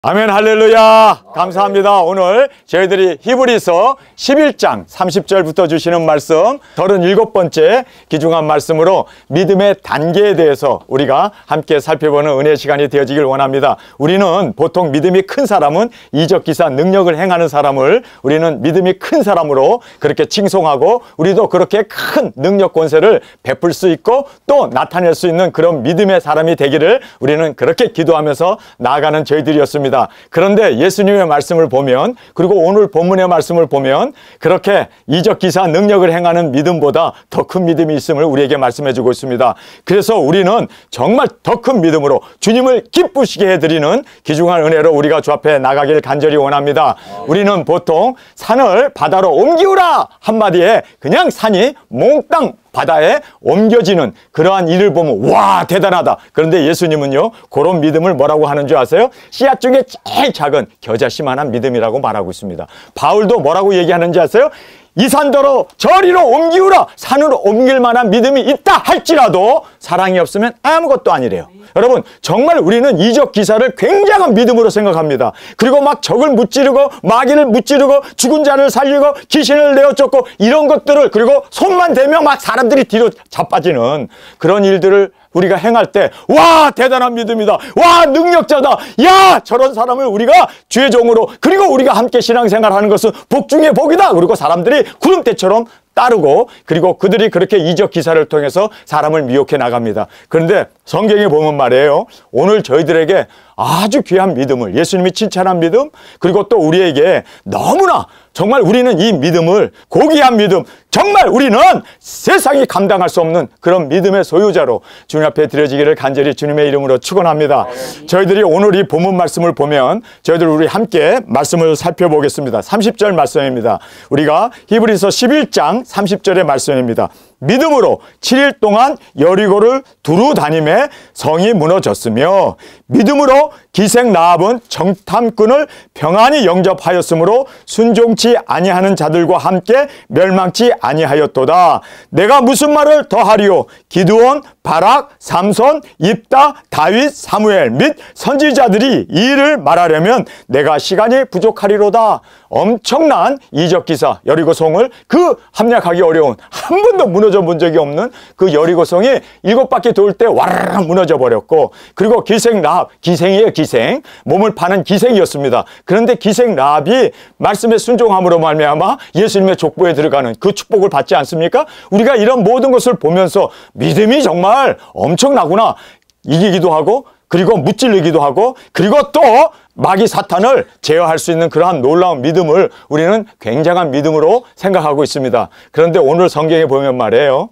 아멘, 할렐루야. 감사합니다. 오늘 저희들이 히브리서 11장 30절부터 주시는 말씀 37번째 귀중한 말씀으로 믿음의 단계에 대해서 우리가 함께 살펴보는 은혜 시간이 되어지길 원합니다. 우리는 보통 믿음이 큰 사람은 이적기사 능력을 행하는 사람을 우리는 믿음이 큰 사람으로 그렇게 칭송하고 우리도 그렇게 큰 능력 권세를 베풀 수 있고 또 나타낼 수 있는 그런 믿음의 사람이 되기를 우리는 그렇게 기도하면서 나아가는 저희들이었습니다. 그런데 예수님의 말씀을 보면 그리고 오늘 본문의 말씀을 보면 그렇게 이적기사 능력을 행하는 믿음보다 더 큰 믿음이 있음을 우리에게 말씀해 주고 있습니다. 그래서 우리는 정말 더 큰 믿음으로 주님을 기쁘시게 해드리는 귀중한 은혜로 우리가 주 앞에 나가길 간절히 원합니다. 우리는 보통 산을 바다로 옮기우라 한마디에 그냥 산이 몽땅 바다에 옮겨지는 그러한 일을 보면 와 대단하다. 그런데 예수님은요 그런 믿음을 뭐라고 하는 줄 아세요? 씨앗 중에 제일 작은 겨자씨만한 믿음이라고 말하고 있습니다. 바울도 뭐라고 얘기하는지 아세요? 이 산더러 저리로 옮기우라. 산으로 옮길 만한 믿음이 있다 할지라도 사랑이 없으면 아무것도 아니래요. 여러분 정말 우리는 이적 기사를 굉장한 믿음으로 생각합니다. 그리고 막 적을 무찌르고 마귀를 무찌르고 죽은 자를 살리고 귀신을 내어쫓고 이런 것들을 그리고 손만 대면 막 사람들이 뒤로 자빠지는 그런 일들을 우리가 행할 때 와 대단한 믿음이다. 와 능력자다. 야 저런 사람을 우리가 주의 종으로 그리고 우리가 함께 신앙생활하는 것은 복 중에 복이다. 그리고 사람들이 구름대처럼 따르고 그리고 그들이 그렇게 이적 기사를 통해서 사람을 미혹해 나갑니다. 그런데 성경에 보면 말이에요. 오늘 저희들에게 아주 귀한 믿음을 예수님이 칭찬한 믿음 그리고 또 우리에게 너무나 정말 우리는 이 믿음을 고귀한 믿음 정말 우리는 세상이 감당할 수 없는 그런 믿음의 소유자로 주님 앞에 드려지기를 간절히 주님의 이름으로 축원합니다. 저희들이 오늘 이 본문 말씀을 보면 저희들 우리 함께 말씀을 살펴보겠습니다. 30절 말씀입니다. 우리가 히브리서 11장 30절의 말씀입니다. 믿음으로 7일 동안 여리고를 두루 다니매 성이 무너졌으며 믿음으로 기생 라합은 정탐꾼을 평안히 영접하였으므로 순종치 아니하는 자들과 함께 멸망치 아니하였도다. 내가 무슨 말을 더하리요? 기드온, 바락, 삼손, 입다, 다윗, 사무엘 및 선지자들이 이 일을 말하려면 내가 시간이 부족하리로다. 엄청난 이적기사 여리고성을 그 함락하기 어려운 한 번도 무너져 본 적이 없는 그 여리고성이 7바퀴 돌 때 와르르 무너져 버렸고 그리고 기생 라합 기생이에요. 기생 몸을 파는 기생이었습니다. 그런데 기생 라합이 말씀에 순종함으로 말미암아 예수님의 족보에 들어가는 그 축복을 받지 않습니까? 우리가 이런 모든 것을 보면서 믿음이 정말 엄청나구나 이기기도 하고 그리고 무찔리기도 하고 그리고 또 마귀 사탄을 제어할 수 있는 그러한 놀라운 믿음을 우리는 굉장한 믿음으로 생각하고 있습니다. 그런데 오늘 성경에 보면 말이에요.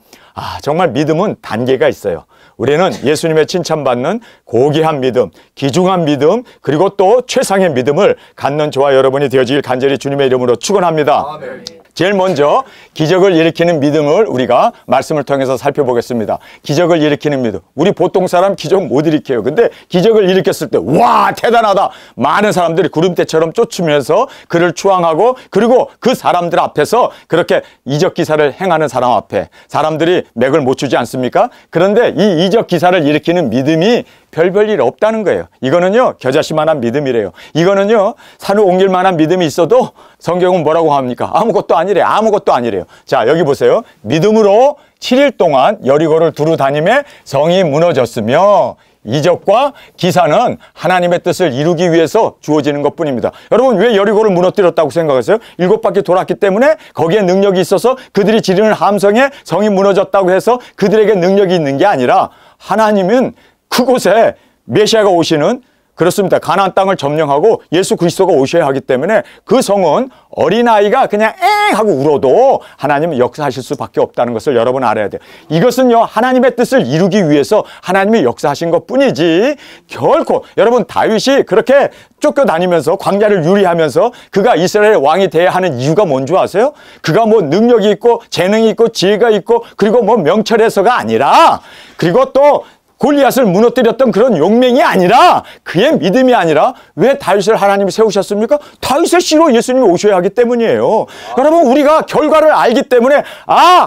정말 믿음은 단계가 있어요. 우리는 예수님의 칭찬받는 고귀한 믿음, 귀중한 믿음, 그리고 또 최상의 믿음을 갖는 저와 여러분이 되어지길 간절히 주님의 이름으로 축원합니다. 아멘. 제일 먼저 기적을 일으키는 믿음을 우리가 말씀을 통해서 살펴보겠습니다. 기적을 일으키는 믿음. 우리 보통 사람 기적 못 일으켜요. 근데 기적을 일으켰을 때 와 대단하다. 많은 사람들이 구름대처럼 쫓으면서 그를 추앙하고 그리고 그 사람들 앞에서 그렇게 이적 기사를 행하는 사람 앞에 사람들이 맥을 못 주지 않습니까? 그런데 이 이적 기사를 일으키는 믿음이 별일 없다는 거예요. 이거는요 겨자씨만한 믿음이래요. 이거는요 산을 옮길 만한 믿음이 있어도 성경은 뭐라고 합니까? 아무것도 아니래요. 아무것도 아니래요. 자 여기 보세요. 믿음으로 7일 동안 여리고를 두루 다니며 성이 무너졌으며 이적과 기사는 하나님의 뜻을 이루기 위해서 주어지는 것뿐입니다. 여러분 왜 여리고를 무너뜨렸다고 생각하세요? 7바퀴 돌았기 때문에 거기에 능력이 있어서 그들이 지르는 함성에 성이 무너졌다고 해서 그들에게 능력이 있는 게 아니라 하나님은 그곳에 메시아가 오시는 그렇습니다. 가나안 땅을 점령하고 예수 그리스도가 오셔야 하기 때문에 그 성은 어린아이가 그냥 엥 하고 울어도 하나님은 역사하실 수밖에 없다는 것을 여러분 알아야 돼요. 이것은요 하나님의 뜻을 이루기 위해서 하나님이 역사하신 것뿐이지 결코 여러분 다윗이 그렇게 쫓겨다니면서 광야를 유리하면서 그가 이스라엘 왕이 돼야 하는 이유가 뭔지 아세요? 그가 뭐 능력이 있고 재능이 있고 지혜가 있고 그리고 뭐 명철해서가 아니라 그리고 또 골리앗을 무너뜨렸던 그런 용맹이 아니라, 그의 믿음이 아니라 왜 다윗을 하나님이 세우셨습니까? 다윗의 씨로 예수님이 오셔야 하기 때문이에요. 여러분, 우리가 결과를 알기 때문에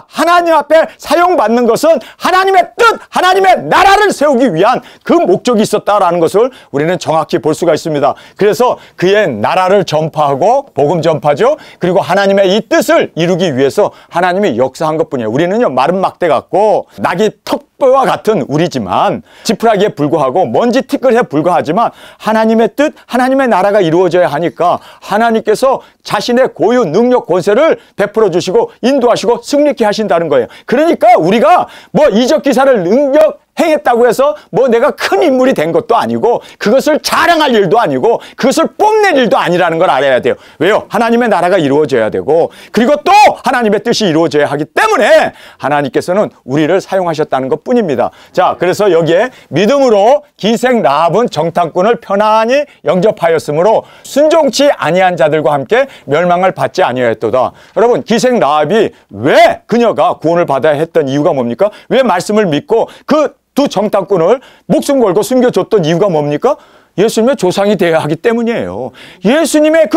하나님 앞에 사용받는 것은 하나님의 뜻, 하나님의 나라를 세우기 위한 그 목적이 있었다라는 것을 우리는 정확히 볼 수가 있습니다. 그래서 그의 나라를 전파하고, 복음 전파죠. 그리고 하나님의 이 뜻을 이루기 위해서 하나님이 역사한 것뿐이에요. 우리는요, 마른 막대 같고 낙이 턱뼈와 같은 우리지만, 지푸라기에 불과하고 먼지 티끌에 불과하지만, 하나님의 뜻, 하나님의 나라가 이루어져야 하니까 하나님께서 자신의 고유 능력 권세를 베풀어 주시고 인도하시고 승리케 하신다는 거예요. 그러니까 우리가 뭐 이적 기사를 행했다고 해서 뭐 내가 큰 인물이 된 것도 아니고, 그것을 자랑할 일도 아니고, 그것을 뽐낼 일도 아니라는 걸 알아야 돼요. 왜요? 하나님의 나라가 이루어져야 되고, 그리고 또 하나님의 뜻이 이루어져야 하기 때문에 하나님께서는 우리를 사용하셨다는 것 뿐입니다. 자, 그래서 여기에 믿음으로 기생 라합은 정탐꾼을 편안히 영접하였으므로 순종치 아니한 자들과 함께 멸망을 받지 아니하였도다. 여러분, 기생 라합이 왜 그녀가 구원을 받아야 했던 이유가 뭡니까? 왜 말씀을 믿고 그 두 정탐꾼을 목숨 걸고 숨겨줬던 이유가 뭡니까? 예수님의 조상이 되어야 하기 때문이에요. 예수님의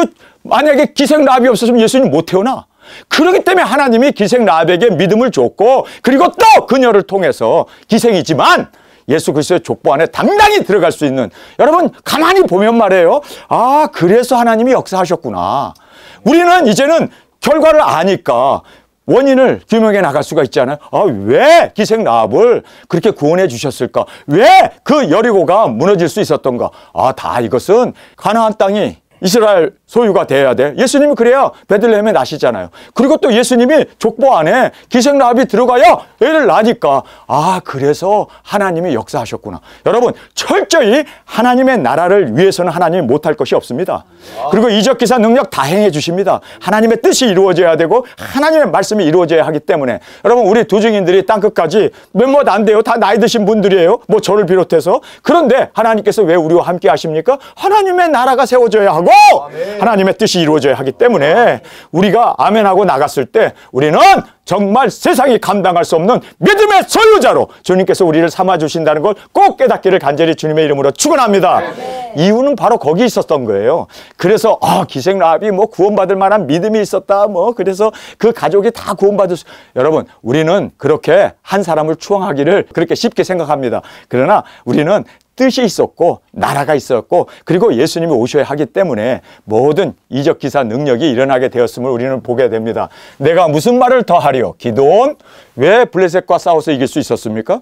만약에 기생 라합이 없었으면 예수님 못 태어나. 그렇기 때문에 하나님이 기생 라합에게 믿음을 줬고, 그리고 또 그녀를 통해서 기생이지만 예수 그리스도의 족보 안에 당당히 들어갈 수 있는, 여러분 가만히 보면 말이에요. 그래서 하나님이 역사하셨구나. 우리는 이제는 결과를 아니까 원인을 규명해 나갈 수가 있잖아요. 왜 기생 라합을 그렇게 구원해 주셨을까? 왜 그 여리고가 무너질 수 있었던가? 다 이것은 가나안 땅이 이스라엘 소유가 돼야 돼. 예수님이 그래야 베들레헴에 나시잖아요. 그리고 또 예수님이 족보 안에 기생 라합이 들어가야 애를 낳으니까, 그래서 하나님이 역사하셨구나. 여러분, 철저히 하나님의 나라를 위해서는 하나님이 못할 것이 없습니다. 그리고 이적 기사 능력 다 행해 주십니다. 하나님의 뜻이 이루어져야 되고 하나님의 말씀이 이루어져야 하기 때문에, 여러분, 우리 두 증인들이 땅끝까지 몇몇 안 돼요. 다 나이 드신 분들이에요. 뭐 저를 비롯해서. 그런데 하나님께서 왜 우리와 함께 하십니까? 하나님의 나라가 세워져야 하고 하나님의 뜻이 이루어져야 하기 때문에 우리가 아멘하고 나갔을 때 우리는 정말 세상이 감당할 수 없는 믿음의 소유자로 주님께서 우리를 삼아주신다는 걸 꼭 깨닫기를 간절히 주님의 이름으로 축원합니다. 이유는 바로 거기 있었던 거예요. 그래서 기생 라합이 뭐 구원받을 만한 믿음이 있었다, 그래서 그 가족이 다 구원받을 수. 여러분, 우리는 그렇게 한 사람을 추앙하기를 그렇게 쉽게 생각합니다. 그러나 우리는 뜻이 있었고 나라가 있었고, 그리고 예수님이 오셔야 하기 때문에 모든 이적 기사 능력이 일어나게 되었음을 우리는 보게 됩니다. 내가 무슨 말을 더하리요? 기드온 왜 블레셋과 싸워서 이길 수 있었습니까?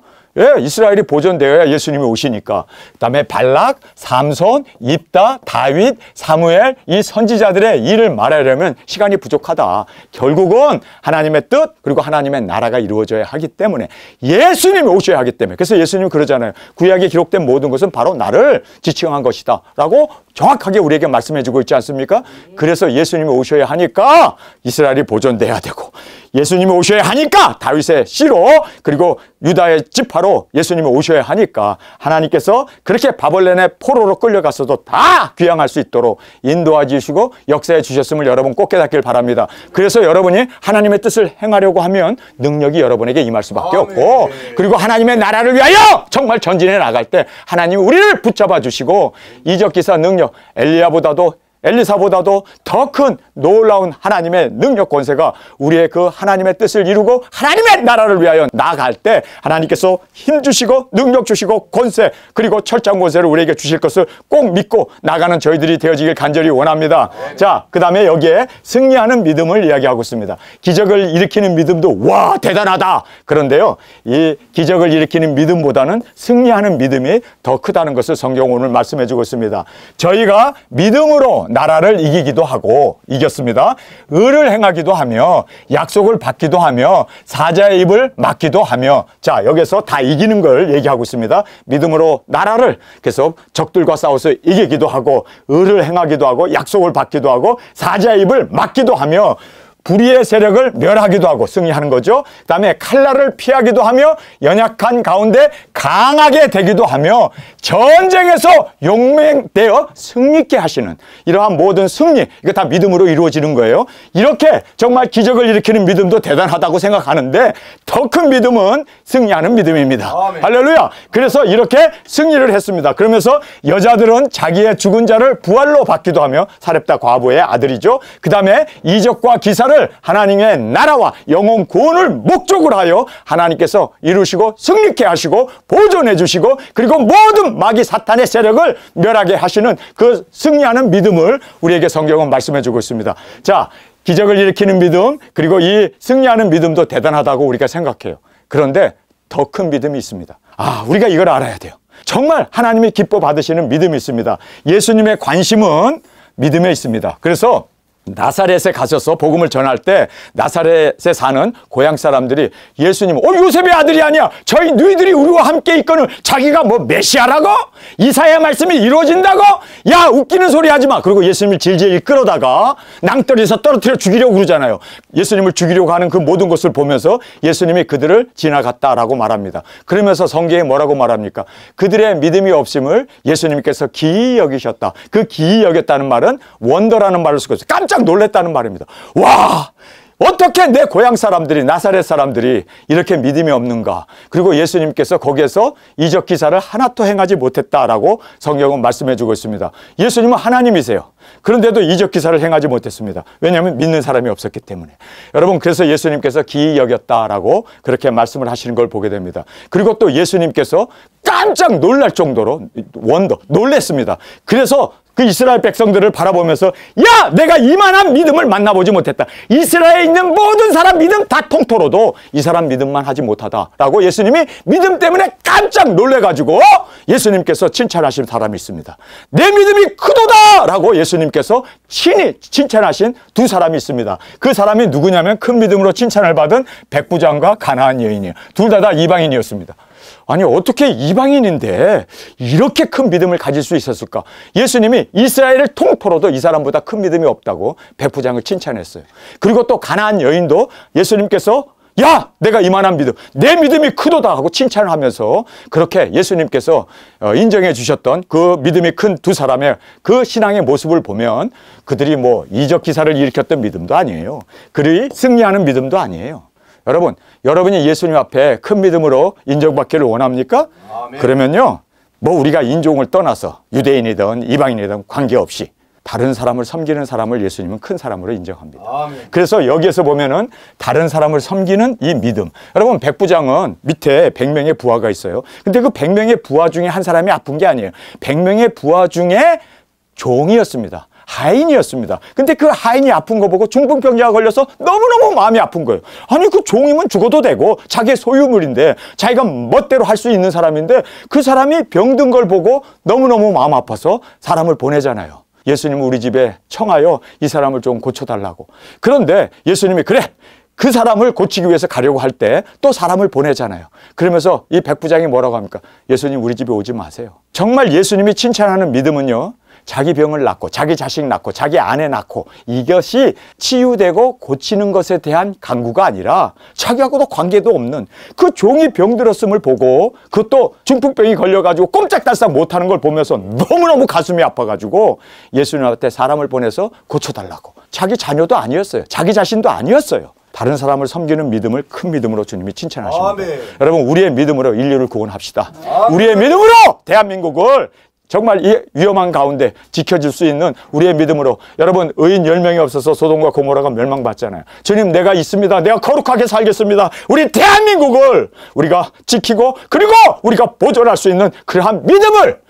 이스라엘이 보존되어야 예수님이 오시니까. 그 다음에 발락, 삼손, 입다, 다윗, 사무엘, 이 선지자들의 일을 말하려면 시간이 부족하다. 결국은 하나님의 뜻, 그리고 하나님의 나라가 이루어져야 하기 때문에, 예수님이 오셔야 하기 때문에. 그래서 예수님은 그러잖아요. 구약에 기록된 모든 것은 바로 나를 지칭한 것이다 라고 정확하게 우리에게 말씀해주고 있지 않습니까? 그래서 예수님이 오셔야 하니까 이스라엘이 보존돼야 되고, 예수님이 오셔야 하니까 다윗의 씨로, 그리고 유다의 지파로 예수님이 오셔야 하니까 하나님께서 그렇게 바벨론의 포로로 끌려갔어도 다 귀향할 수 있도록 인도해 주시고 역사해 주셨음을 여러분 꼭 깨닫길 바랍니다. 그래서 여러분이 하나님의 뜻을 행하려고 하면 능력이 여러분에게 임할 수밖에 없고, 그리고 하나님의 나라를 위하여 정말 전진해 나갈 때 하나님이 우리를 붙잡아 주시고, 이적 기사 능력, 엘리사보다도 더 큰 놀라운 하나님의 능력 권세가 우리의 그 하나님의 뜻을 이루고 하나님의 나라를 위하여 나아갈 때 하나님께서 힘 주시고 능력 주시고 권세, 그리고 철장 권세를 우리에게 주실 것을 꼭 믿고 나가는 저희들이 되어지길 간절히 원합니다. 자, 그 다음에 여기에 승리하는 믿음을 이야기하고 있습니다. 기적을 일으키는 믿음도 와 대단하다. 그런데요, 이 기적을 일으키는 믿음보다는 승리하는 믿음이 더 크다는 것을 성경은 오늘 말씀해 주고 있습니다. 저희가 믿음으로 나라를 이기기도 하고 이겼습니다. 의를 행하기도 하며 약속을 받기도 하며 사자의 입을 막기도 하며, 자, 여기서 다 이기는 걸 얘기하고 있습니다. 믿음으로 나라를 계속 적들과 싸워서 이기기도 하고, 의를 행하기도 하고, 약속을 받기도 하고, 사자의 입을 막기도 하며, 불의의 세력을 멸하기도 하고 승리하는 거죠. 그 다음에 칼날을 피하기도 하며 연약한 가운데 강하게 되기도 하며 전쟁에서 용맹되어 승리케 하시는 이러한 모든 승리, 이거 다 믿음으로 이루어지는 거예요. 이렇게 정말 기적을 일으키는 믿음도 대단하다고 생각하는데 더 큰 믿음은 승리하는 믿음입니다. 아멘. 할렐루야. 그래서 이렇게 승리를 했습니다. 그러면서 여자들은 자기의 죽은 자를 부활로 받기도 하며 사렙다 과부의 아들이죠. 그 다음에 이적과 기사를 하나님의 나라와 영혼 구원을 목적으로 하여 하나님께서 이루시고 승리케 하시고 보존해 주시고 그리고 모든 마귀 사탄의 세력을 멸하게 하시는 그 승리하는 믿음을 우리에게 성경은 말씀해 주고 있습니다. 자, 기적을 일으키는 믿음 그리고 이 승리하는 믿음도 대단하다고 우리가 생각해요. 그런데 더 큰 믿음이 있습니다. 우리가 이걸 알아야 돼요. 정말 하나님이 기뻐 받으시는 믿음이 있습니다. 예수님의 관심은 믿음에 있습니다. 그래서 나사렛에 가셔서 복음을 전할 때 나사렛에 사는 고향 사람들이 예수님 요셉의 아들이 아니야, 저희 너희들이 우리와 함께 있거늘 자기가 뭐 메시아라고? 이사야 말씀이 이루어진다고? 야, 웃기는 소리 하지 마. 그리고 예수님을 질질 끌어다가 낭떠러지에서 떨어뜨려 죽이려고 그러잖아요. 예수님을 죽이려고 하는 그 모든 것을 보면서 예수님이 그들을 지나갔다라고 말합니다. 그러면서 성경에 뭐라고 말합니까? 그들의 믿음이 없음을 예수님께서 기이 여기셨다. 그 기이 여겼다는 말은 원더라는 말을 쓰고 있어요. 깜짝 놀랐다는 말입니다. 와, 어떻게 내 고향 사람들이, 나사렛 사람들이 이렇게 믿음이 없는가? 그리고 예수님께서 거기에서 이적 기사를 하나도 행하지 못했다라고 성경은 말씀해 주고 있습니다. 예수님은 하나님이세요. 그런데도 이적 기사를 행하지 못했습니다. 왜냐하면 믿는 사람이 없었기 때문에. 여러분, 그래서 예수님께서 기이 여겼다라고 그렇게 말씀을 하시는 걸 보게 됩니다. 그리고 또 예수님께서 깜짝 놀랄 정도로 놀랬습니다. 그래서 그 이스라엘 백성들을 바라보면서 야, 내가 이만한 믿음을 만나보지 못했다. 이스라엘에 있는 모든 사람 믿음 다 통틀어도 이 사람 믿음만 하지 못하다라고 예수님이 믿음 때문에 깜짝 놀래가지고 예수님께서 칭찬하신 사람이 있습니다. 내 믿음이 크도다라고 예수님께서 신이 칭찬하신 두 사람이 있습니다. 그 사람이 누구냐면 큰 믿음으로 칭찬을 받은 백부장과 가나안 여인이에요. 둘 다 이방인이었습니다. 아니, 어떻게 이방인인데 이렇게 큰 믿음을 가질 수 있었을까? 예수님이 이스라엘을 통틀어도 이 사람보다 큰 믿음이 없다고 백부장을 칭찬했어요. 그리고 또 가나안 여인도 예수님께서 야, 내가 이만한 믿음, 내 믿음이 크도다 하고 칭찬을 하면서 그렇게 예수님께서 인정해 주셨던 그 믿음이 큰 두 사람의 그 신앙의 모습을 보면 그들이 뭐 이적 기사를 일으켰던 믿음도 아니에요. 그들이 승리하는 믿음도 아니에요. 여러분, 여러분이 예수님 앞에 큰 믿음으로 인정받기를 원합니까? 아멘. 그러면요, 뭐 우리가 인종을 떠나서 유대인이든 이방인이든 관계없이 다른 사람을 섬기는 사람을 예수님은 큰 사람으로 인정합니다. 아멘. 그래서 여기에서 보면은 다른 사람을 섬기는 이 믿음. 여러분, 백부장은 밑에 100명의 부하가 있어요. 근데 그 100명의 부하 중에 한 사람이 아픈 게 아니에요. 100명의 부하 중에 종이었습니다. 하인이었습니다. 근데 그 하인이 아픈 거 보고 중풍병자가 걸려서 너무너무 마음이 아픈 거예요. 아니, 그 종이면 죽어도 되고 자기의 소유물인데 자기가 멋대로 할 수 있는 사람인데 그 사람이 병든 걸 보고 너무너무 마음 아파서 사람을 보내잖아요. 예수님은 우리 집에 청하여 이 사람을 좀 고쳐달라고. 그런데 예수님이 그래, 그 사람을 고치기 위해서 가려고 할 때 또 사람을 보내잖아요. 그러면서 이 백부장이 뭐라고 합니까? 예수님, 우리 집에 오지 마세요. 정말 예수님이 칭찬하는 믿음은요, 자기 병을 낫고 자기 자식 낳고 자기 아내 낳고 이것이 치유되고 고치는 것에 대한 강구가 아니라 자기하고도 관계도 없는 그 종이 병들었음을 보고 그것도 중풍병이 걸려가지고 꼼짝달싹 못하는 걸 보면서 너무너무 가슴이 아파가지고 예수님한테 사람을 보내서 고쳐달라고. 자기 자녀도 아니었어요. 자기 자신도 아니었어요. 다른 사람을 섬기는 믿음을 큰 믿음으로 주님이 칭찬하십니다. 아멘. 여러분, 우리의 믿음으로 인류를 구원합시다. 아멘. 우리의 믿음으로 대한민국을 정말 이 위험한 가운데 지켜줄 수 있는 우리의 믿음으로. 여러분, 의인 10명이 없어서 소돔과 고모라가 멸망받잖아요. 주님, 내가 있습니다. 내가 거룩하게 살겠습니다. 우리 대한민국을 우리가 지키고 그리고 우리가 보존할 수 있는 그러한 믿음을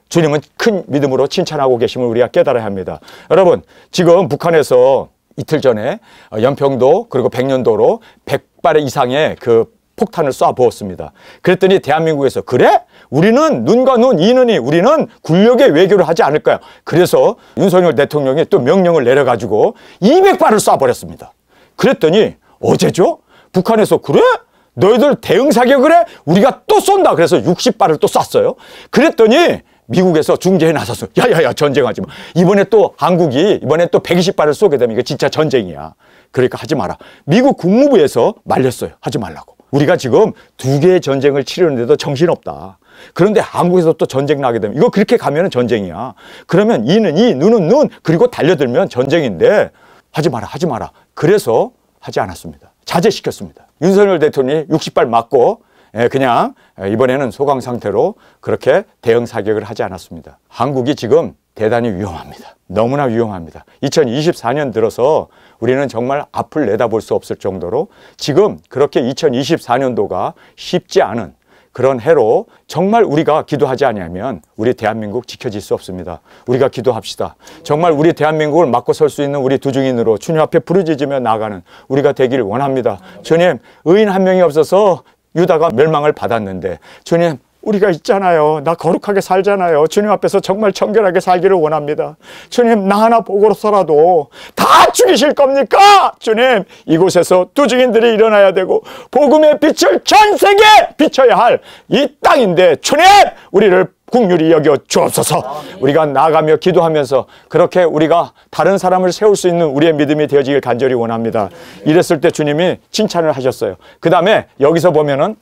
주님은 큰 믿음으로 칭찬하고 계심을 우리가 깨달아야 합니다. 여러분, 지금 북한에서 이틀 전에 연평도 그리고 백년도로 100발 이상의 그 폭탄을 쏴 부었습니다. 그랬더니 대한민국에서 그래? 우리는 눈과 눈, 이는이 우리는 굴욕의 외교를 하지 않을까요? 그래서 윤석열 대통령이 또 명령을 내려가지고 200발을 쏴버렸습니다. 그랬더니 어제죠? 북한에서 그래? 너희들 대응 사격을 해? 우리가 또 쏜다. 그래서 60발을 또 쐈어요. 그랬더니 미국에서 중재에 나서서 야야야, 전쟁하지 마. 이번에 또 한국이 이번에 또 120발을 쏘게 되면 이거 진짜 전쟁이야. 그러니까 하지 마라. 미국 국무부에서 말렸어요. 하지 말라고. 우리가 지금 2개의 전쟁을 치르는데도 정신없다. 그런데 한국에서 또 전쟁 나게 되면 이거 그렇게 가면 전쟁이야. 그러면 이는 이, 눈은 눈, 그리고 달려들면 전쟁인데 하지 마라, 하지 마라. 그래서 하지 않았습니다. 자제시켰습니다. 윤석열 대통령이 60발 맞고 그냥 이번에는 소강 상태로 그렇게 대응 사격을 하지 않았습니다. 한국이 지금 대단히 위험합니다. 너무나 위험합니다. 2024년 들어서 우리는 정말 앞을 내다볼 수 없을 정도로 지금 그렇게 2024년도가 쉽지 않은 그런 해로 정말 우리가 기도하지 아니하면 우리 대한민국 지켜질 수 없습니다. 우리가 기도합시다. 정말 우리 대한민국을 막고 설 수 있는 우리 두 증인으로 주님 앞에 부르짖으며 나가는 우리가 되길 원합니다. 주님, 의인 한 명이 없어서 유다가 멸망을 받았는데 주님, 우리가 있잖아요. 나 거룩하게 살잖아요. 주님 앞에서 정말 청결하게 살기를 원합니다. 주님, 나 하나 보고서라도 다 죽이실 겁니까? 주님, 이곳에서 두 증인들이 일어나야 되고 복음의 빛을 전 세계에 비춰야 할 이 땅인데 주님, 우리를 긍휼히 여겨 주옵소서. 우리가 나가며 기도하면서 그렇게 우리가 다른 사람을 세울 수 있는 우리의 믿음이 되어지길 간절히 원합니다. 이랬을 때 주님이 칭찬을 하셨어요. 그 다음에 여기서 보면은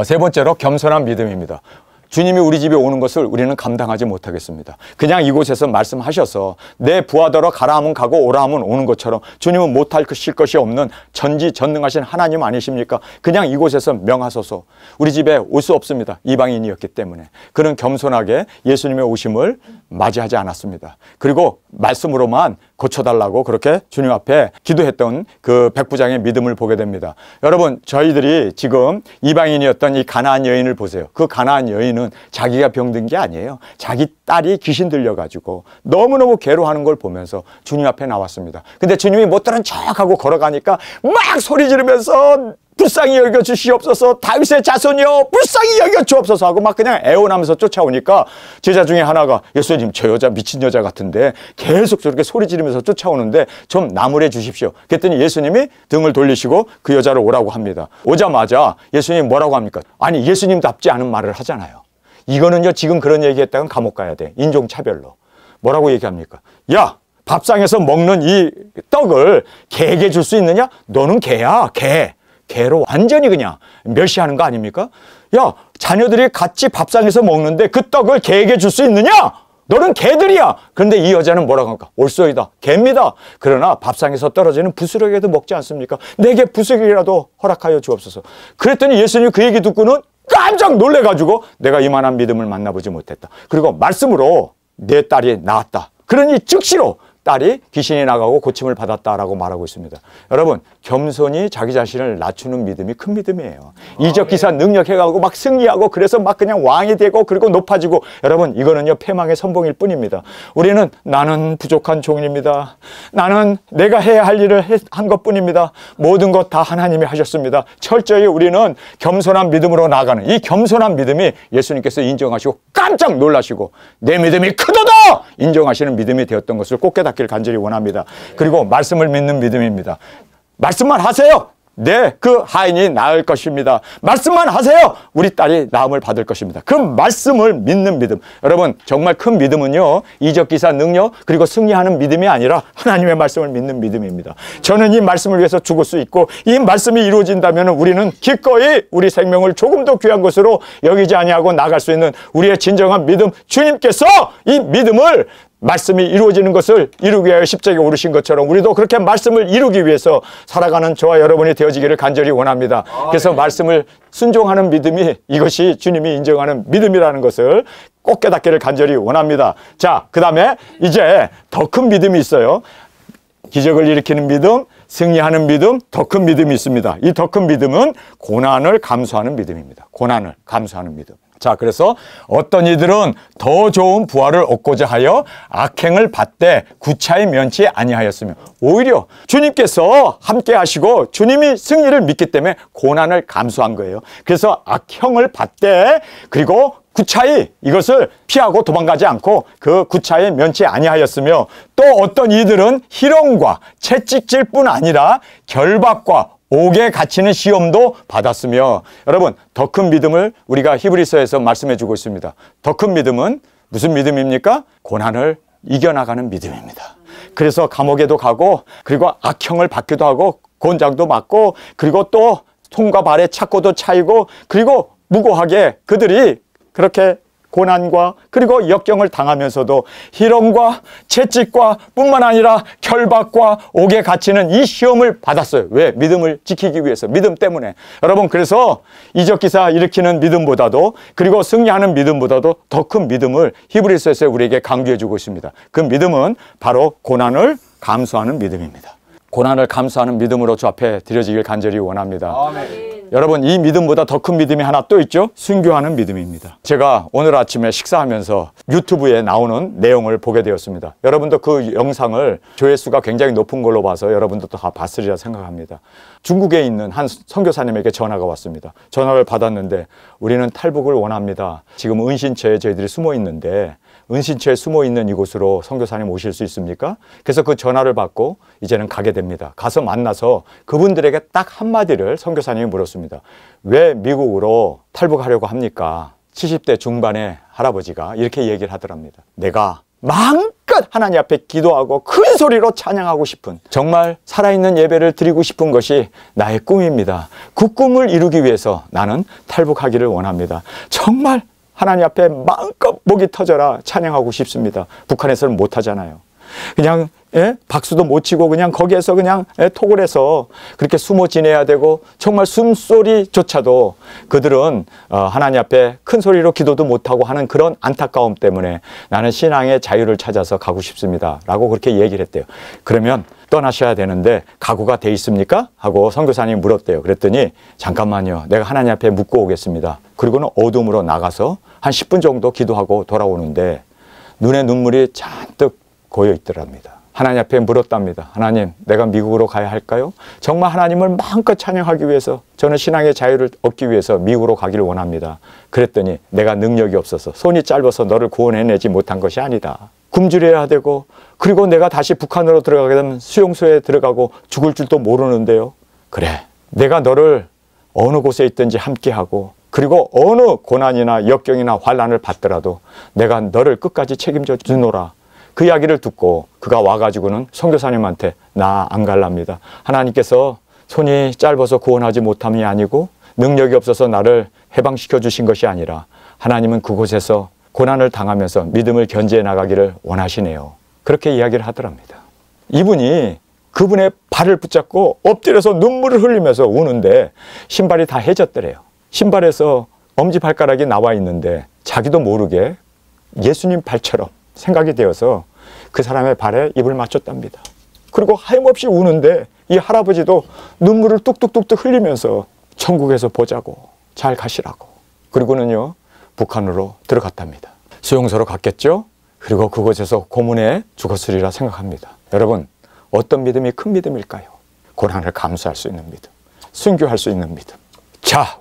세 번째로 겸손한 믿음입니다. 주님이 우리 집에 오는 것을 우리는 감당하지 못하겠습니다. 그냥 이곳에서 말씀하셔서 내 부하더러 가라 하면 가고 오라 하면 오는 것처럼 주님은 못할 것이 없는 전지전능하신 하나님 아니십니까? 그냥 이곳에서 명하소서. 우리 집에 올 수 없습니다. 이방인이었기 때문에. 그는 겸손하게 예수님의 오심을 맞이하지 않았습니다. 그리고 말씀으로만 고쳐달라고 그렇게 주님 앞에 기도했던 그 백부장의 믿음을 보게 됩니다. 여러분, 저희들이 지금 이방인이었던 이 가나안 여인을 보세요. 그 가나안 여인은 자기가 병든 게 아니에요. 자기 딸이 귀신 들려가지고 너무너무 괴로워하는 걸 보면서 주님 앞에 나왔습니다. 근데 주님이 못 들은 척하고 걸어가니까 막 소리 지르면서 불쌍히 여겨 주시옵소서, 다윗의 자손이여 불쌍히 여겨 주옵소서 하고 막 그냥 애원하면서 쫓아오니까 제자 중에 하나가 예수님, 저 여자 미친 여자 같은데 계속 저렇게 소리 지르면서 쫓아오는데 좀 나무래 주십시오. 그랬더니 예수님이 등을 돌리시고 그 여자를 오라고 합니다. 오자마자 예수님이 뭐라고 합니까? 아니, 예수님답지 않은 말을 하잖아요. 이거는요, 지금 그런 얘기했다간 감옥 가야 돼. 인종차별로. 뭐라고 얘기합니까? 야, 밥상에서 먹는 이 떡을 개에게 줄 수 있느냐? 너는 개야, 개. 개로 완전히 그냥 멸시하는 거 아닙니까? 야, 자녀들이 같이 밥상에서 먹는데 그 떡을 개에게 줄 수 있느냐? 너는 개들이야. 그런데 이 여자는 뭐라고 합니까? 옳소이다, 개입니다. 그러나 밥상에서 떨어지는 부스러기라도 먹지 않습니까? 내게 부스러기라도 허락하여 주옵소서. 그랬더니 예수님이 그 얘기 듣고는 깜짝 놀래가지고 내가 이만한 믿음을 만나보지 못했다. 그리고 말씀으로 내 딸이 나았다. 그러니 즉시로 딸이 귀신이 나가고 고침을 받았다라고 말하고 있습니다. 여러분, 겸손히 자기 자신을 낮추는 믿음이 큰 믿음이에요. 이적기사 능력해가고 막 승리하고 그래서 막 그냥 왕이 되고 그리고 높아지고, 여러분, 이거는요 패망의 선봉일 뿐입니다. 우리는 나는 부족한 종입니다. 나는 내가 해야 할 일을 한 것뿐입니다. 모든 것 다 하나님이 하셨습니다. 철저히 우리는 겸손한 믿음으로 나아가는 이 겸손한 믿음이 예수님께서 인정하시고 깜짝 놀라시고 내 믿음이 크도다 인정하시는 믿음이 되었던 것을 꼭 깨닫기를 간절히 원합니다. 그리고 말씀을 믿는 믿음입니다. 말씀만 하세요. 네, 그 하인이 나을 것입니다. 말씀만 하세요. 우리 딸이 나음을 받을 것입니다. 그 말씀을 믿는 믿음. 여러분, 정말 큰 믿음은요, 이적기사 능력 그리고 승리하는 믿음이 아니라 하나님의 말씀을 믿는 믿음입니다. 저는 이 말씀을 위해서 죽을 수 있고 이 말씀이 이루어진다면 우리는 기꺼이 우리 생명을 조금 더 귀한 것으로 여기지 아니하고 나갈 수 있는 우리의 진정한 믿음, 주님께서 이 믿음을 말씀이 이루어지는 것을 이루기 위하여 십자가에 오르신 것처럼 우리도 그렇게 말씀을 이루기 위해서 살아가는 저와 여러분이 되어지기를 간절히 원합니다. 그래서 말씀을 순종하는 믿음이 이것이 주님이 인정하는 믿음이라는 것을 꼭 깨닫기를 간절히 원합니다. 자, 그 다음에 이제 더 큰 믿음이 있어요. 기적을 일으키는 믿음, 승리하는 믿음, 더 큰 믿음이 있습니다. 이 더 큰 믿음은 고난을 감수하는 믿음입니다. 고난을 감수하는 믿음. 자, 그래서 어떤 이들은 더 좋은 부활을 얻고자 하여 악행을 받되 구차히 면치 아니하였으며, 오히려 주님께서 함께 하시고 주님이 승리를 믿기 때문에 고난을 감수한 거예요. 그래서 악형을 받되 그리고 구차히 이것을 피하고 도망가지 않고 그 구차히 면치 아니하였으며, 또 어떤 이들은 희롱과 채찍질 뿐 아니라 결박과 옥에 갇히는 시험도 받았으며, 여러분, 더 큰 믿음을 우리가 히브리서에서 말씀해 주고 있습니다. 더 큰 믿음은 무슨 믿음입니까? 고난을 이겨나가는 믿음입니다. 그래서 감옥에도 가고 그리고 악형을 받기도 하고 곤장도 맞고 그리고 또 손과 발에 착고도 차이고 그리고 무고하게 그들이 그렇게 고난과 그리고 역경을 당하면서도 희롱과 채찍과 뿐만 아니라 결박과 옥에 갇히는 이 시험을 받았어요. 왜? 믿음을 지키기 위해서. 믿음 때문에. 여러분, 그래서 이적기사 일으키는 믿음보다도 그리고 승리하는 믿음보다도 더 큰 믿음을 히브리서에서 우리에게 강조해 주고 있습니다. 그 믿음은 바로 고난을 감수하는 믿음입니다. 고난을 감수하는 믿음으로 주 앞에 드려지길 간절히 원합니다. 아멘. 여러분, 이 믿음보다 더 큰 믿음이 하나 또 있죠. 순교하는 믿음입니다. 제가 오늘 아침에 식사하면서 유튜브에 나오는 내용을 보게 되었습니다. 여러분도 그 영상을 조회수가 굉장히 높은 걸로 봐서 여러분도 다 봤으리라 생각합니다. 중국에 있는 한 선교사님에게 전화가 왔습니다. 전화를 받았는데 우리는 탈북을 원합니다. 지금 은신처에 저희들이 숨어 있는데 은신처에 숨어 있는 이곳으로 선교사님 오실 수 있습니까? 그래서 그 전화를 받고 이제는 가게 됩니다. 가서 만나서 그분들에게 딱 한마디를 선교사님이 물었습니다. 왜 미국으로 탈북하려고 합니까? 70대 중반의 할아버지가 이렇게 얘기를 하더랍니다. 내가 마음껏 하나님 앞에 기도하고 큰 소리로 찬양하고 싶은, 정말 살아있는 예배를 드리고 싶은 것이 나의 꿈입니다. 그 꿈을 이루기 위해서 나는 탈북하기를 원합니다. 정말 하나님 앞에 마음껏 목이 터져라 찬양하고 싶습니다. 북한에서는 못하잖아요. 그냥 박수도 못 치고 그냥 거기에서 그냥 톡을 해서 그렇게 숨어 지내야 되고, 정말 숨소리조차도 그들은 하나님 앞에 큰 소리로 기도도 못하고 하는 그런 안타까움 때문에 나는 신앙의 자유를 찾아서 가고 싶습니다 라고 그렇게 얘기를 했대요. 그러면 떠나셔야 되는데 각오가 돼 있습니까? 하고 선교사님이 물었대요. 그랬더니 잠깐만요, 내가 하나님 앞에 묻고 오겠습니다. 그리고는 어둠으로 나가서 한 10분 정도 기도하고 돌아오는데 눈에 눈물이 잔뜩 고여 있더랍니다. 하나님 앞에 물었답니다. 하나님, 내가 미국으로 가야 할까요? 정말 하나님을 마음껏 찬양하기 위해서, 저는 신앙의 자유를 얻기 위해서 미국으로 가기를 원합니다. 그랬더니 내가 능력이 없어서, 손이 짧아서 너를 구원해내지 못한 것이 아니다. 굶주려야 되고, 그리고 내가 다시 북한으로 들어가게 되면 수용소에 들어가고 죽을 줄도 모르는데요. 그래, 내가 너를 어느 곳에 있든지 함께하고, 그리고 어느 고난이나 역경이나 환난을 받더라도 내가 너를 끝까지 책임져 주노라. 그 이야기를 듣고 그가 와가지고는 선교사님한테 나 안 갈랍니다. 하나님께서 손이 짧아서 구원하지 못함이 아니고 능력이 없어서 나를 해방시켜 주신 것이 아니라 하나님은 그곳에서 고난을 당하면서 믿음을 견지해 나가기를 원하시네요. 그렇게 이야기를 하더랍니다. 이분이 그분의 발을 붙잡고 엎드려서 눈물을 흘리면서 우는데 신발이 다 해졌더래요. 신발에서 엄지발가락이 나와 있는데 자기도 모르게 예수님 발처럼 생각이 되어서 그 사람의 발에 입을 맞췄답니다. 그리고 하염없이 우는데 이 할아버지도 눈물을 뚝뚝뚝뚝 흘리면서 천국에서 보자고, 잘 가시라고. 그리고는요, 북한으로 들어갔답니다. 수용소로 갔겠죠? 그리고 그곳에서 고문에 죽었으리라 생각합니다. 여러분, 어떤 믿음이 큰 믿음일까요? 고난을 감수할 수 있는 믿음, 순교할 수 있는 믿음. 자,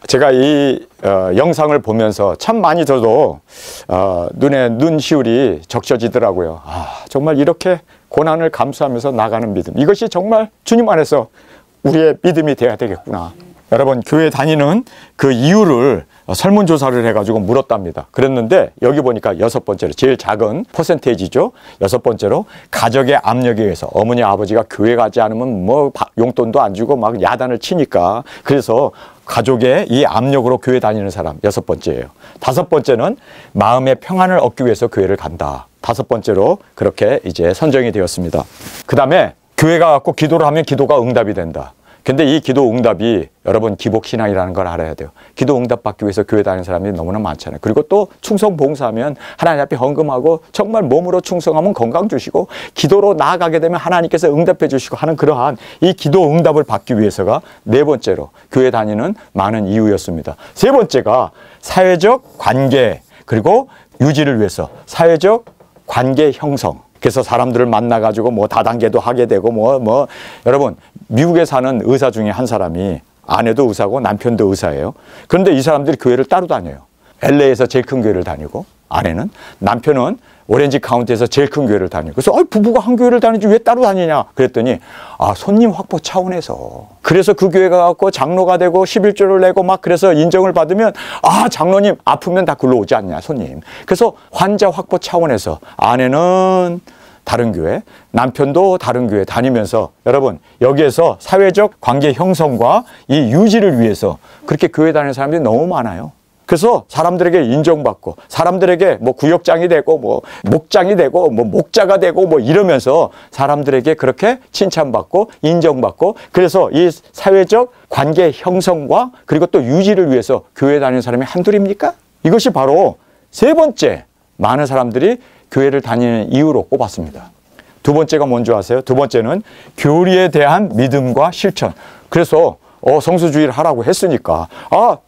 제가 이 영상을 보면서 참 많이 저도 눈에 눈시울이 적셔지더라고요. 정말 이렇게 고난을 감수하면서 나가는 믿음, 이것이 정말 주님 안에서 우리의 믿음이 돼야 되겠구나. 여러분, 교회 다니는 그 이유를 설문조사를 해가지고 물었답니다. 그랬는데 여기 보니까 6번째로, 제일 작은 퍼센테이지죠. 6번째로 가족의 압력에 의해서, 어머니 아버지가 교회 가지 않으면 뭐 용돈도 안 주고 막 야단을 치니까, 그래서 가족의 이 압력으로 교회 다니는 사람 6번째예요. 5번째는 마음의 평안을 얻기 위해서 교회를 간다. 5번째로 그렇게 이제 선정이 되었습니다. 그 다음에 교회가 갖고 기도를 하면 기도가 응답이 된다. 근데 이 기도 응답이 여러분 기복신앙이라는 걸 알아야 돼요. 기도 응답 받기 위해서 교회 다니는 사람이 너무나 많잖아요. 그리고 또 충성 봉사하면 하나님 앞에 헌금하고 정말 몸으로 충성하면 건강 주시고, 기도로 나아가게 되면 하나님께서 응답해 주시고 하는 그러한 이 기도 응답을 받기 위해서가 4번째로 교회 다니는 많은 이유였습니다. 3번째가 사회적 관계, 그리고 유지를 위해서 사회적 관계 형성. 그래서 사람들을 만나가지고 뭐 다단계도 하게 되고 여러분, 미국에 사는 의사 중에 한 사람이 아내도 의사고 남편도 의사예요. 그런데 이 사람들이 교회를 따로 다녀요. LA에서 제일 큰 교회를 다니고, 남편은 오렌지 카운티에서 제일 큰 교회를 다니고. 그래서 부부가 한 교회를 다니지 왜 따로 다니냐 그랬더니 손님 확보 차원에서. 그래서 그 교회가 갖고 장로가 되고 11조를 내고 막 그래서 인정을 받으면 장로님 아프면 다 글로 오지 않냐 손님. 그래서 환자 확보 차원에서 아내는 다른 교회, 남편도 다른 교회 다니면서 여러분 여기에서 사회적 관계 형성과 이 유지를 위해서 그렇게 교회 다니는 사람들이 너무 많아요. 그래서 사람들에게 인정받고 사람들에게 뭐 구역장이 되고 뭐 목장이 되고 뭐 목자가 되고 뭐 이러면서 사람들에게 그렇게 칭찬받고 인정받고 그래서 이 사회적 관계 형성과 그리고 또 유지를 위해서 교회 다니는 사람이 한둘입니까? 이것이 바로 세 번째 많은 사람들이 교회를 다니는 이유로 꼽았습니다. 두 번째가 뭔지 아세요? 두 번째는 교리에 대한 믿음과 실천. 그래서 성수주의를 하라고 했으니까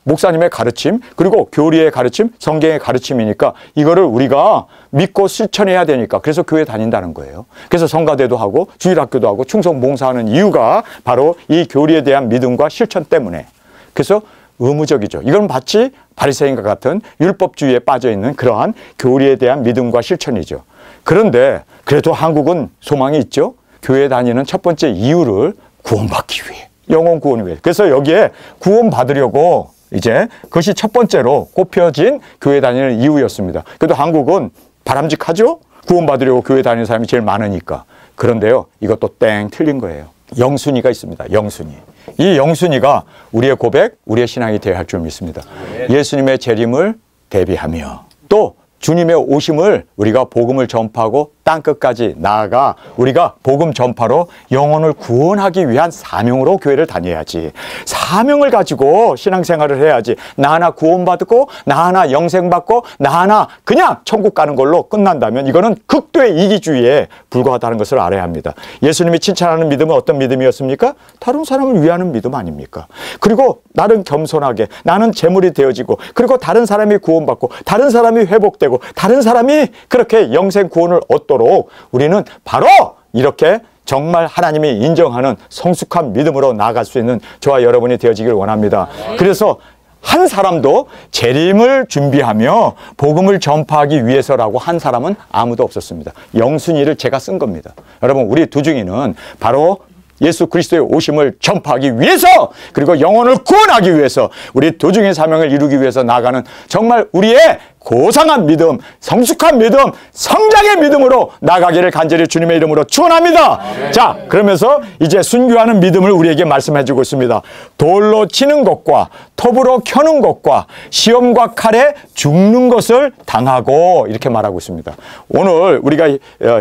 목사님의 가르침 그리고 교리의 가르침 성경의 가르침이니까 이거를 우리가 믿고 실천해야 되니까 그래서 교회 다닌다는 거예요. 그래서 성가대도 하고 주일학교도 하고 충성 봉사하는 이유가 바로 이 교리에 대한 믿음과 실천 때문에. 그래서 의무적이죠. 이건 마치 바리새인과 같은 율법주의에 빠져있는 그러한 교리에 대한 믿음과 실천이죠. 그런데 그래도 한국은 소망이 있죠. 교회 다니는 첫 번째 이유를 구원받기 위해. 영혼 구원을 위해. 그래서 여기에 구원 받으려고 이제 그것이 첫 번째로 꼽혀진 교회 다니는 이유였습니다. 그래도 한국은 바람직하죠? 구원 받으려고 교회 다니는 사람이 제일 많으니까. 그런데요, 이것도 땡 틀린 거예요. 영순위가 있습니다. 영순위. 이 영순위가 우리의 고백, 우리의 신앙이 되어야 할 줄 믿습니다. 예수님의 재림을 대비하며 또 주님의 오심을 우리가 복음을 전파하고 땅끝까지 나아가 우리가 복음 전파로 영혼을 구원하기 위한 사명으로 교회를 다녀야지. 사명을 가지고 신앙생활을 해야지. 나 하나 구원받고 나 하나 영생받고 나 하나 그냥 천국 가는 걸로 끝난다면 이거는 극도의 이기주의에 불과하다는 것을 알아야 합니다. 예수님이 칭찬하는 믿음은 어떤 믿음이었습니까? 다른 사람을 위하는 믿음 아닙니까? 그리고 나는 겸손하게 나는 제물이 되어지고 그리고 다른 사람이 구원받고 다른 사람이 회복되고 다른 사람이 그렇게 영생 구원을 얻도록 우리는 바로 이렇게 정말 하나님이 인정하는 성숙한 믿음으로 나아갈 수 있는 저와 여러분이 되어지길 원합니다. 그래서 한 사람도 재림을 준비하며 복음을 전파하기 위해서라고 한 사람은 아무도 없었습니다. 영순위를 제가 쓴 겁니다. 여러분 우리 두중이는 바로 예수 그리스도의 오심을 전파하기 위해서 그리고 영혼을 구원하기 위해서 우리 도중의 사명을 이루기 위해서 나아가는 정말 우리의 고상한 믿음, 성숙한 믿음, 성장의 믿음으로 나아가기를 간절히 주님의 이름으로 축원합니다. 자, 그러면서 이제 순교하는 믿음을 우리에게 말씀해 주고 있습니다. 돌로 치는 것과 톱으로 켜는 것과 시험과 칼에 죽는 것을 당하고 이렇게 말하고 있습니다. 오늘 우리가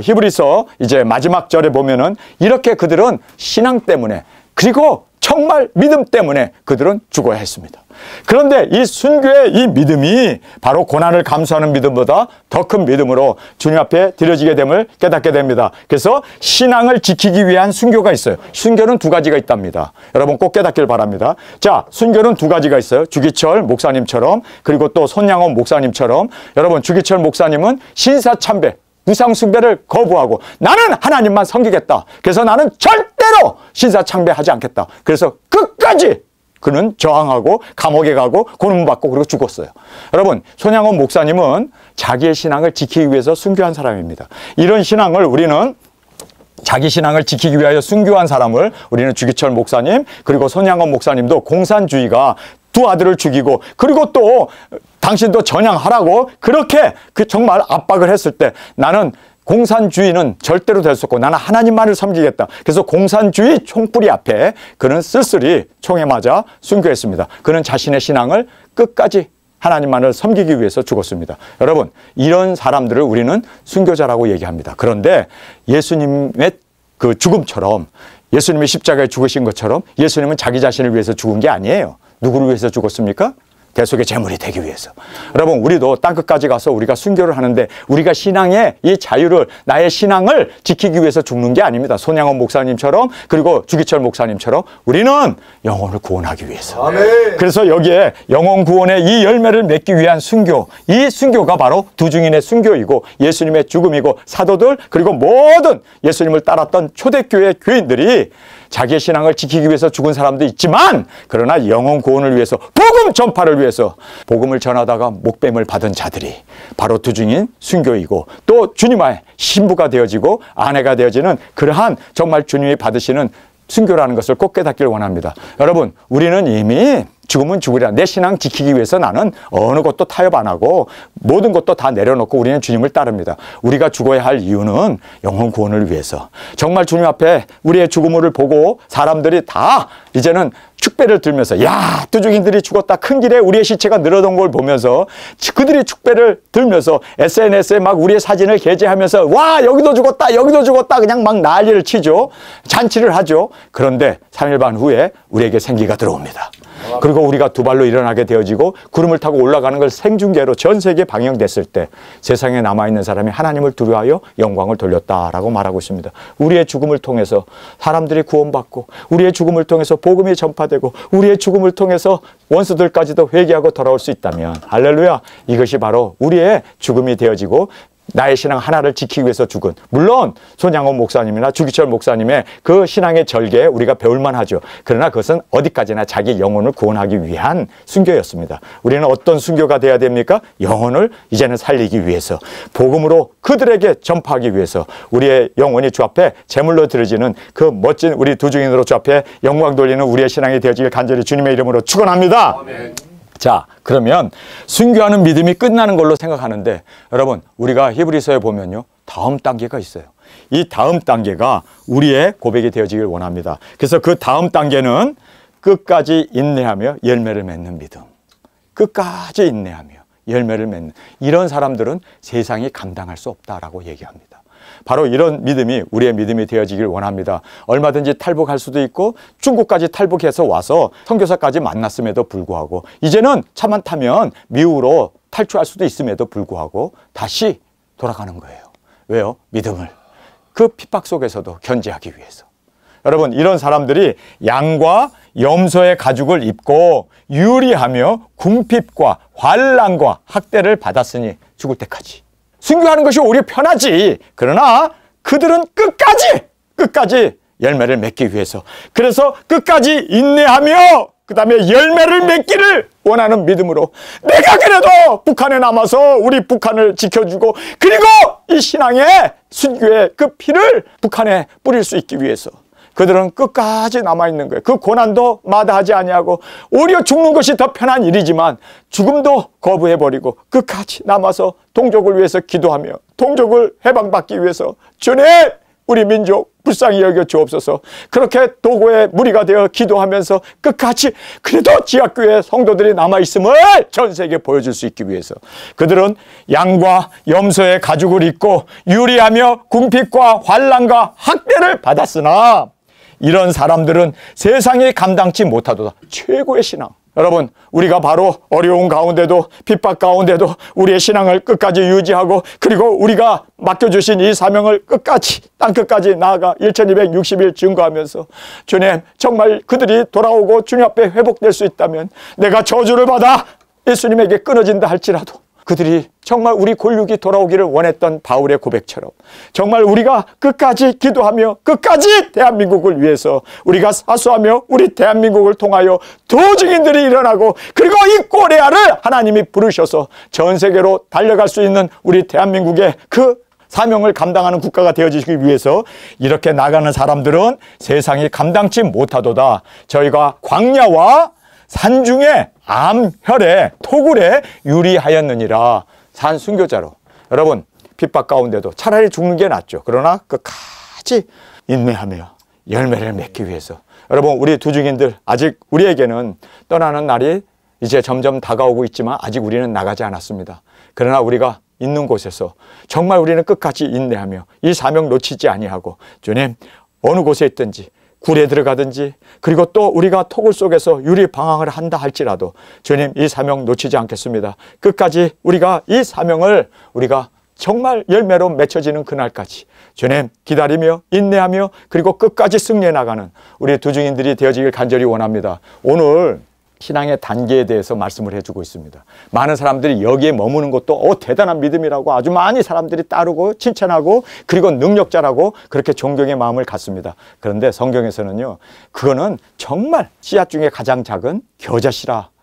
히브리서 이제 마지막 절에 보면은 이렇게 그들은 신앙 때문에 그리고 정말 믿음 때문에 그들은 죽어야 했습니다. 그런데 이 순교의 이 믿음이 바로 고난을 감수하는 믿음보다 더 큰 믿음으로 주님 앞에 드려지게 됨을 깨닫게 됩니다. 그래서 신앙을 지키기 위한 순교가 있어요. 순교는 두 가지가 있답니다. 여러분 꼭 깨닫길 바랍니다. 자, 순교는 두 가지가 있어요. 주기철 목사님처럼 그리고 또 손양원 목사님처럼 여러분 주기철 목사님은 신사참배 우상숭배를 거부하고 나는 하나님만 섬기겠다. 그래서 나는 절대로 신사참배하지 않겠다. 그래서 끝까지 그는 저항하고 감옥에 가고 고문받고 그리고 죽었어요. 여러분 손양원 목사님은 자기의 신앙을 지키기 위해서 순교한 사람입니다. 이런 신앙을 우리는 자기 신앙을 지키기 위하여 순교한 사람을 우리는 주기철 목사님 그리고 손양원 목사님도 공산주의가 두 아들을 죽이고 그리고 또 당신도 전향하라고 그렇게 정말 압박을 했을 때 나는 공산주의는 절대로 될 수 없고 나는 하나님만을 섬기겠다. 그래서 공산주의 총뿌리 앞에 그는 쓸쓸히 총에 맞아 순교했습니다. 그는 자신의 신앙을 끝까지 하나님만을 섬기기 위해서 죽었습니다. 여러분 이런 사람들을 우리는 순교자라고 얘기합니다. 그런데 예수님의 그 죽음처럼 예수님이 십자가에 죽으신 것처럼 예수님은 자기 자신을 위해서 죽은 게 아니에요. 누구를 위해서 죽었습니까? 대속의 제물이 되기 위해서. 여러분 우리도 땅끝까지 가서 우리가 순교를 하는데 우리가 신앙의 이 자유를 나의 신앙을 지키기 위해서 죽는 게 아닙니다. 손양원 목사님처럼 그리고 주기철 목사님처럼 우리는 영혼을 구원하기 위해서. 아멘. 그래서 여기에 영혼 구원의 이 열매를 맺기 위한 순교, 이 순교가 바로 두중인의 순교이고 예수님의 죽음이고 사도들 그리고 모든 예수님을 따랐던 초대교회 교인들이 자기의 신앙을 지키기 위해서 죽은 사람도 있지만 그러나 영혼 구원을 위해서 복음 전파를 위해서 복음을 전하다가 목뱀을 받은 자들이 바로 두중인 순교이고 또 주님의 신부가 되어지고 아내가 되어지는 그러한 정말 주님이 받으시는 순교라는 것을 꼭 깨닫기를 원합니다. 여러분 우리는 이미 죽으면 죽으리라. 내 신앙 지키기 위해서 나는 어느 것도 타협 안 하고 모든 것도 다 내려놓고 우리는 주님을 따릅니다. 우리가 죽어야 할 이유는 영혼 구원을 위해서. 정말 주님 앞에 우리의 죽음을 보고 사람들이 다 이제는 축배를 들면서 야, 두중인들이 죽었다. 큰 길에 우리의 시체가 늘어던 걸 보면서 그들이 축배를 들면서 SNS에 막 우리의 사진을 게재하면서 와, 여기도 죽었다. 여기도 죽었다. 그냥 막 난리를 치죠. 잔치를 하죠. 그런데 3일 반 후에 우리에게 생기가 들어옵니다. 그리고 우리가 두 발로 일어나게 되어지고 구름을 타고 올라가는 걸 생중계로 전 세계에 방영됐을 때 세상에 남아있는 사람이 하나님을 두려워하여 영광을 돌렸다라고 말하고 있습니다. 우리의 죽음을 통해서 사람들이 구원받고 우리의 죽음을 통해서 복음이 전파되고 우리의 죽음을 통해서 원수들까지도 회개하고 돌아올 수 있다면 할렐루야, 이것이 바로 우리의 죽음이 되어지고 나의 신앙 하나를 지키기 위해서 죽은, 물론 손양원 목사님이나 주기철 목사님의 그 신앙의 절개 우리가 배울만 하죠. 그러나 그것은 어디까지나 자기 영혼을 구원하기 위한 순교였습니다. 우리는 어떤 순교가 돼야 됩니까? 영혼을 이제는 살리기 위해서, 복음으로 그들에게 전파하기 위해서 우리의 영혼이 주 앞에 제물로 드려지는 그 멋진 우리 두중인으로 주 앞에 영광 돌리는 우리의 신앙이 되어지길 간절히 주님의 이름으로 축원합니다. 아멘. 자, 그러면 순교하는 믿음이 끝나는 걸로 생각하는데 여러분, 우리가 히브리서에 보면요, 다음 단계가 있어요. 이 다음 단계가 우리의 고백이 되어지길 원합니다. 그래서 그 다음 단계는 끝까지 인내하며 열매를 맺는 믿음. 끝까지 인내하며 열매를 맺는, 이런 사람들은 세상이 감당할 수 없다라고 얘기합니다. 바로 이런 믿음이 우리의 믿음이 되어지길 원합니다. 얼마든지 탈북할 수도 있고 중국까지 탈북해서 와서 선교사까지 만났음에도 불구하고 이제는 차만 타면 미국으로 탈출할 수도 있음에도 불구하고 다시 돌아가는 거예요. 왜요? 믿음을 그 핍박 속에서도 견제하기 위해서. 여러분, 이런 사람들이 양과 염소의 가죽을 입고 유리하며 궁핍과 환난과 학대를 받았으니 죽을 때까지. 순교하는 것이 오히려 편하지. 그러나 그들은 끝까지 열매를 맺기 위해서, 그래서 끝까지 인내하며 그 다음에 열매를 맺기를 원하는 믿음으로, 내가 그래도 북한에 남아서 우리 북한을 지켜주고 그리고 이 신앙의 순교의 그 피를 북한에 뿌릴 수 있기 위해서 그들은 끝까지 남아있는 거예요. 그 고난도 마다하지 아니하고 오히려 죽는 것이 더 편한 일이지만 죽음도 거부해버리고 끝까지 남아서 동족을 위해서 기도하며 동족을 해방받기 위해서 주님, 우리 민족 불쌍히 여겨 주옵소서. 그렇게 도구의 무리가 되어 기도하면서 끝까지 그래도 지하교회 성도들이 남아있음을 전 세계에 보여줄 수 있기 위해서 그들은 양과 염소의 가죽을 입고 유리하며 궁핍과 환난과 학대를 받았으나 이런 사람들은 세상이 감당치 못하도다. 최고의 신앙. 여러분, 우리가 바로 어려운 가운데도 핍박 가운데도 우리의 신앙을 끝까지 유지하고 그리고 우리가 맡겨주신 이 사명을 끝까지 땅끝까지 나아가 1260일 증거하면서 주님, 정말 그들이 돌아오고 주님 앞에 회복될 수 있다면 내가 저주를 받아 예수님에게 끊어진다 할지라도 그들이 정말 우리 골육이 돌아오기를 원했던 바울의 고백처럼 정말 우리가 끝까지 기도하며 끝까지 대한민국을 위해서 우리가 사수하며 우리 대한민국을 통하여 더 증인들이 일어나고 그리고 이 꼬레아를 하나님이 부르셔서 전 세계로 달려갈 수 있는 우리 대한민국의 그 사명을 감당하는 국가가 되어지기 위해서 이렇게 나가는 사람들은 세상이 감당치 못하도다. 저희가 광야와 산중에 암혈에 토굴에 유리하였느니라. 산 순교자로 여러분, 핍박 가운데도 차라리 죽는 게 낫죠. 그러나 끝까지 인내하며 열매를 맺기 위해서 여러분, 우리 두중인들 아직 우리에게는 떠나는 날이 이제 점점 다가오고 있지만 아직 우리는 나가지 않았습니다. 그러나 우리가 있는 곳에서 정말 우리는 끝까지 인내하며 이 사명 놓치지 아니하고 주님, 어느 곳에 있든지 굴에 들어가든지 그리고 또 우리가 토굴 속에서 유리 방황을 한다 할지라도 주님, 이 사명 놓치지 않겠습니다. 끝까지 우리가 이 사명을 우리가 정말 열매로 맺혀지는 그날까지 주님 기다리며 인내하며 그리고 끝까지 승리해 나가는 우리 두중인들이 되어지길 간절히 원합니다. 오늘 신앙의 단계에 대해서 말씀을 해주고 있습니다. 많은 사람들이 여기에 머무는 것도 대단한 믿음이라고 아주 많이 사람들이 따르고 칭찬하고 그리고 능력자라고 그렇게 존경의 마음을 갖습니다. 그런데 성경에서는요, 그거는 정말 씨앗 중에 가장 작은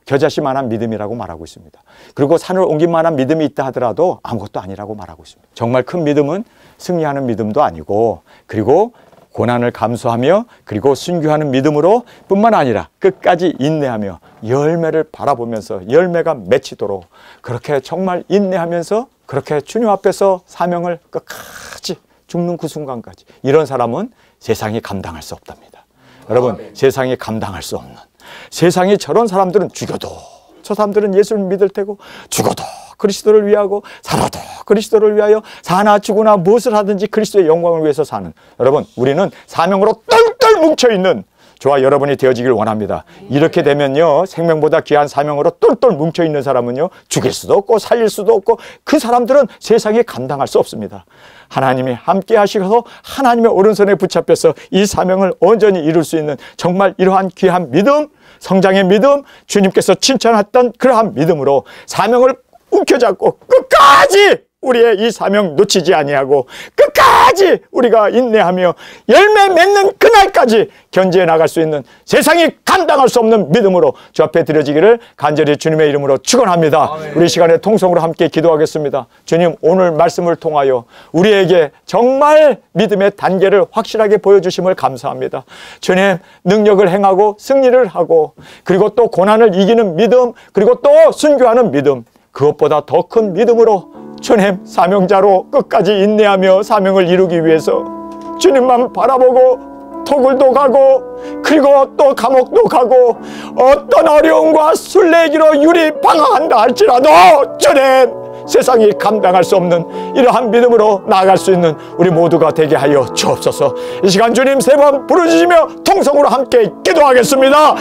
겨자씨만한 믿음이라고 말하고 있습니다. 그리고 산을 옮길 만한 믿음이 있다 하더라도 아무것도 아니라고 말하고 있습니다. 정말 큰 믿음은 승리하는 믿음도 아니고 그리고 고난을 감수하며 그리고 순교하는 믿음으로 뿐만 아니라 끝까지 인내하며 열매를 바라보면서 열매가 맺히도록 그렇게 정말 인내하면서 그렇게 주님 앞에서 사명을 끝까지 죽는 그 순간까지, 이런 사람은 세상이 감당할 수 없답니다. 여러분, 세상이 감당할 수 없는, 세상이 저런 사람들은 죽여도, 저 사람들은 예수를 믿을 테고 죽어도 그리스도를 위하고 살아도 그리스도를 위하여 사나 죽으나 무엇을 하든지 그리스도의 영광을 위해서 사는, 여러분, 우리는 사명으로 똘똘 뭉쳐있는 저와 여러분이 되어지길 원합니다. 이렇게 되면요, 생명보다 귀한 사명으로 똘똘 뭉쳐있는 사람은요, 죽일 수도 없고 살릴 수도 없고 그 사람들은 세상에 감당할 수 없습니다. 하나님이 함께 하시고서 하나님의 오른손에 붙잡혀서 이 사명을 온전히 이룰 수 있는 정말 이러한 귀한 믿음, 성장의 믿음, 주님께서 칭찬했던 그러한 믿음으로 사명을 움켜잡고 끝까지 우리의 이 사명 놓치지 아니하고 끝까지 우리가 인내하며 열매 맺는 그날까지 견지해 나갈 수 있는, 세상이 감당할 수 없는 믿음으로 주 앞에 드려지기를 간절히 주님의 이름으로 축원합니다. 우리 시간에 통성으로 함께 기도하겠습니다. 주님, 오늘 말씀을 통하여 우리에게 정말 믿음의 단계를 확실하게 보여주심을 감사합니다. 주님, 능력을 행하고 승리를 하고 그리고 또 고난을 이기는 믿음, 그리고 또 순교하는 믿음, 그것보다 더 큰 믿음으로 주님, 사명자로 끝까지 인내하며 사명을 이루기 위해서 주님만 바라보고 토굴도 가고 그리고 또 감옥도 가고 어떤 어려움과 술래기로 유리 방황한다 할지라도 주님, 세상이 감당할 수 없는 이러한 믿음으로 나아갈 수 있는 우리 모두가 되게 하여 주옵소서. 이 시간 주님 3번 부르짖으며 통성으로 함께 기도하겠습니다.